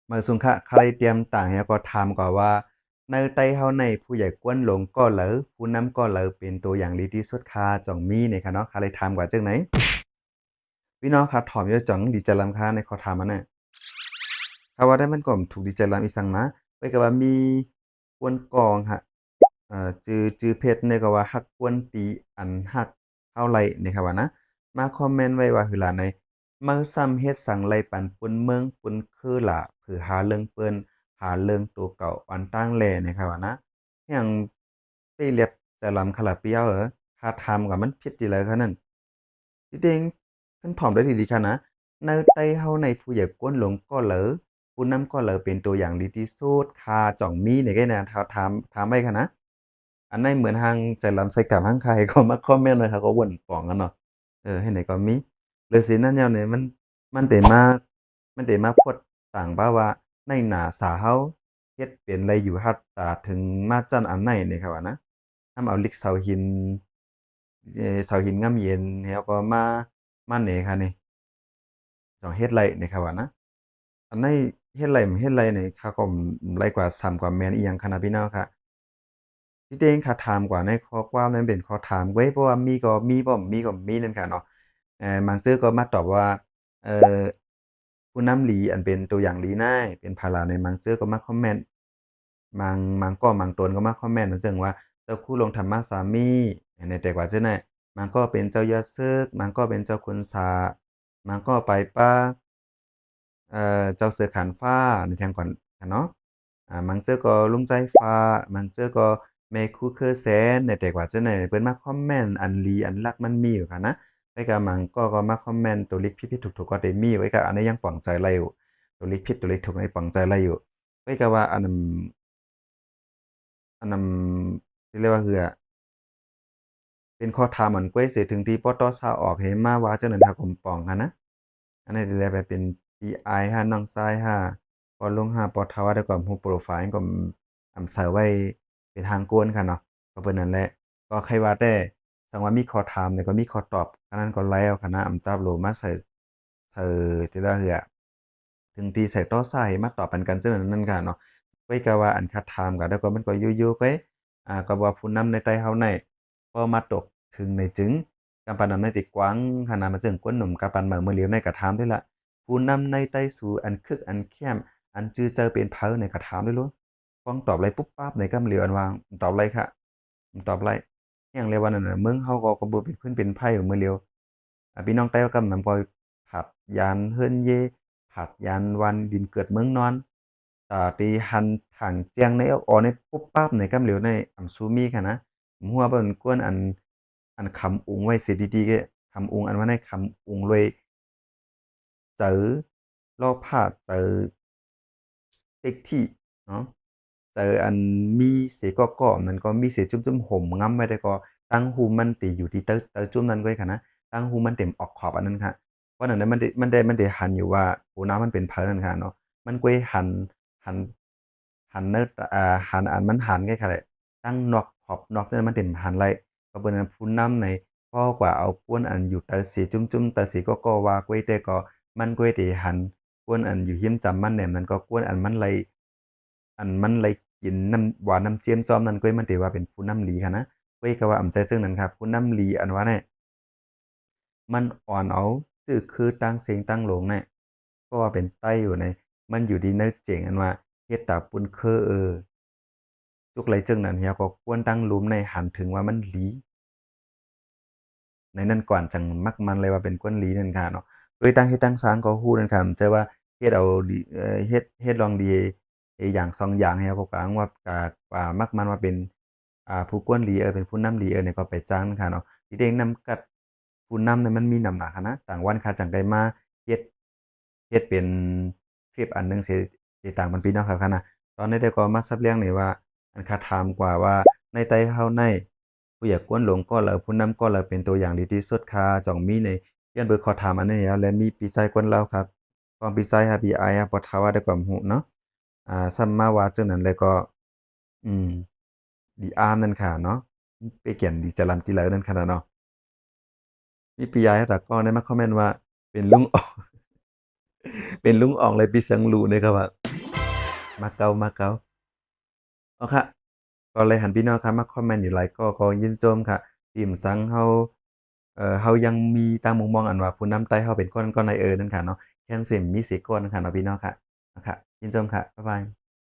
เมื่อสุงคะใครเตรียมต่างเฮียก็ถามก่อนว่าในไต้เฮาในผู้ใหญ่กวนหลงก็เหลอผู้นำก็เหลอเป็นตัวอย่างดีที่สุดค่ะจ่องมีเนี่ยค่ะเนาะใครถามกว่าจังไหนพี่น้องค่ะถอมเยอะจ่องดีใจลำค่ะในขอถามมันน่ะถ้าว่าได้มันก็ถูกดีใจลำอีสังนะไปก็ว่ามีกวนกองค่ะจื่อเพจเนี่ยก็ว่าฮักกวนตีอันฮักเท่าไรเนี่ยค่ะว่านะมาคอมเมนต์ไว้ว่าคือหลานในมาซ้ำเฮ็ดสังไรปันปุนเมืองปุนคือล่ะเผือหาเรื่องเปิ้น หาเรื่องตัวเก่าอันตั้งแลนะครับว่านะอย่างไปเรียบจะลำคาราเปียวถ้าทำกับมันผิดอยู่แล้วคะนั่นที่จริงเพิ่นผอมได้ดีๆค่ะนะในไต้เฮาในผู้ใหญ่ก้นหลงก็เหลอผู้นำก็เหลอเป็นตัวอย่างดีที่สุดค่ะจ่องมีในแค่แนวถามไว้ค่ะนะอันในเหมือนทางใจลำใส่กับทางใครก็มาคอมเมนต์เลยค่ะก็วนป๋องกันเนาะให้ไหนก็มีหรือสินั่นแนวเนี่ยมันได้มามันได้มาพดต่างบ่าว่าในหน้าสาเฮา เฮ็ดเป็นไรอยู่ฮัดตาถึงมาจั่นอันไหนนี่ครับว่านะนำเอาลิกเสาหินเสาหินงามเย็นแล้วก็มานี่ค่ะนี่ต้องเฮ็ดไรนี่ครับว่านะอันไหนเฮ็ดไรนี่เขาก็ไรกว่าซ้ำกว่าแม่นอิหยังค่ะนะพี่น้องค่ะที่จริงค่ะถามกว่าในข้อความนั้นเป็นข้อถามไว้เพราะว่ามีก็มีบ่มีก็มีนั่นค่ะเนาะบางซื่อก็มาตอบว่าเอ่อผู้นำหลีอันเป็นตัวอย่างหลีนายเป็นภาระในบางซื่อก็มาคอมเมนต์ บางตนก็มาคอมเมนต์จั่งว่าเจ้าคู่ลงธรรมะสามีในแต่กว่าจั่งใดมันก็เป็นเจ้ายอดซึกมันก็เป็นเจ้าคุณสามันก็ไปป้าเจ้าเสือขานฟ้าในแทงก่อนอะเนาะบางเทื่อก็ลุงใจฟ้าบางเทื่อก็แม่คูเคอแสนในแต่กว่าจั่งใดเพิ่นมาคอมเมนต์อันลีอันลักมันมีอยู่ค่ะนะแล้วก็บางก็มาคอมเมนต์ตัวเล็กผิดๆถูกๆก็ได้มีไว้ก็อันนี้ยังปลองใจเราอยู่ตัวเล็กผิดตัวเล็กถูกอันนี้ปลองใจเราอยู่ไว้ก็ว่าอันนั้นที่เรียกว่าคือเป็นข้อถามอันกวยเสียถึงที่ปตสออกให้มาว่าจั่งนั้นหาผมปองหั้นนะอันนั้นที่เรียกว่าเป็น PI หาน้องชายหาปลงหาปเฒ่าแล้วก็รูปโพรไฟล์ก็เสิร์ฟไว้เป็นทางการค่ะเนาะก็เบิดนั่นแหละก็ใครว่าแต่สังว่ามีข้อถามแล้วก็มีข้อตอบอันนั้นก็แล้วค่ะนะตามโหลมาที่ว่าคือถึงที่ใส่ต่อสายมาตอบปันกันจั่งนั้นนั่นค่ะเนาะข้อยก็ว่าอันคัดถามก็แล้วก็มันก็อยู่ๆไปก็ว่าผู้นำในไต้เฮาnàyพอมาตกถึงในจึงกำปานำในติกว้างขนาดมาจึงกวนหนุ่มกำปานเหมือเมื่อเหลียวในกระถามด้วยล่ะผู้นำในไต้สู่อันคึกอันเข้มอันจื้อเจอเป็นเผอในกระถามด้วยโลดฟ้องตอบไรปุ๊บปั๊บในกำเหลียวอันวางตอบไรค่ะตอบไรอย่างเรียกว่านั่นน่ะเมืองเฮาก็บ่เป็นพื้นเป็นไผมื้อเหลียวพี่น้องไต้ก็กำนำปอยผัดยานเฮิรนเยผัดยานวันดินเกิดเมืองนอนตีหันถังเจียงในออในปุ๊บปั๊บในกำเหลียวในอำซูมีค่ะนะ ผมว่าเปิ้นควรอันคำอุงไว้เสียดีๆเดะคำอุงอันว่าในคำอุงเลยเจอลอกพลาดเจอเต็กที่เนาะเจออันมีเสียก้อๆมันก็มีเสียจุ้มๆห่มงำไว้ได้ก็ตั้งหูมันติอยู่ที่เตอจุ้มนั้นไว้ค่ะนะตั้งหูมันเต็มออกขอบอันนั้นค่ะเพราะนั้นน่ะมันได้หันอยู่ว่าโอ้น้ำมันเป็นเผานั่นค่ะเนาะมันกวยหันหันเนิดหันอันมันหันไงค่ะแหละตั้งนอกขอบนอกนั้นมันเต็มหันไร ก็เป็นอันผู้นำในพ่อกว่าเอาป้วนอันอยู่ตาสีจุ้มๆตาสีก็ว่าก้วยแต่ก็มันก้วยตีหันป้วนอันอยู่หิมจำมันแหนมนั้นก็กวนอันมันไหลกินน้ำหวานน้ำเจียมจ้อมนั้นก้วยมันตีว่าเป็นผู้นำหลีค่ะนะก้วยก็ว่าอำใจจึงนั้นครับผู้นำหลีอันว่าเนี่ยมันอ่อนเอาคือตั้งเสียงตั้งโหลงเนี่ยเพราะว่าเป็นไต้อยู่ในมันอยู่ดีเนิดเจ๋งอันว่าเฮ็ดตาปุ้นคือจุกไหลจึงนั้นเฮียก็ควรตั้งหลุมในหันถึงว่ามันหลี ในนั้นก่อนจังมักมันเลยว่าเป็นก้นหลีนั่นค่ะเนาะโดยตั้งเฮ็ดตั้งสร้างก็ฮู้นั่นค่ะจะว่าเฮ็ดเอาดีเฮ็ดลองดีอย่างสองอย่างให้เขาก็อ้างว่ากมักมันว่าเป็นผู้กวนหลีเป็นผู้นำหลีเนี่ยก็ไปจ้างนั่นค่ะเนาะที่เด้งนำกัดผู้นำเนี่ยมันมีน้ำหนักหั้นนะต่างวันค่ะจั่งใดมาเฮ็ดเป็นคลิปอันหนึ่งสิต่างมันพี่น้องเขาค่ะนะตอนนี้ได้ก็มาซับเรื่องนี่ว่าอันค่ะถามกว่าว่าในไต้เฮาใน ผู้อยากกวนหลงก็แล้วผู้นำก็แล้วเป็นตัวอย่างดีที่สุดค่ะจ่องมีในย้อนเบิ่งขอถามอันนี้แล้วและมีปีไซกวนเลาครับความปีไซฮะปีอายฮะบ่ทาว่าได้ความรู้เนาะซัมมาว่าจั่งนั้นแล้วก็อืมดีอามนั่นค่ะเนาะไปเกี่ยนดีจะลำจิเลอนั่นค่ะเนาะมีปียายตากล้องได้มาคอมเมนต์ว่าเป็นลุงอ๋องเป็นลุงอ๋องเลยปีสังรู้เลยครับว่า มาเก๊ามาเก๊าอ้อค่ะก็เลยหั้นพี่น้องครับมาคอมเมนต์อยู่หลายก็ยินชมค่ะทีมซังเฮาเฮายังมีต่างมุมมองอันว่าผู้นำไต้เฮาเป็นคนก่อนนายนั่นค่ะเนาะแคนเซมมีเสียก่อนค่ะเนาะพี่น้องค่ะอะค่ะยินชมค่ะบ๊ายบาย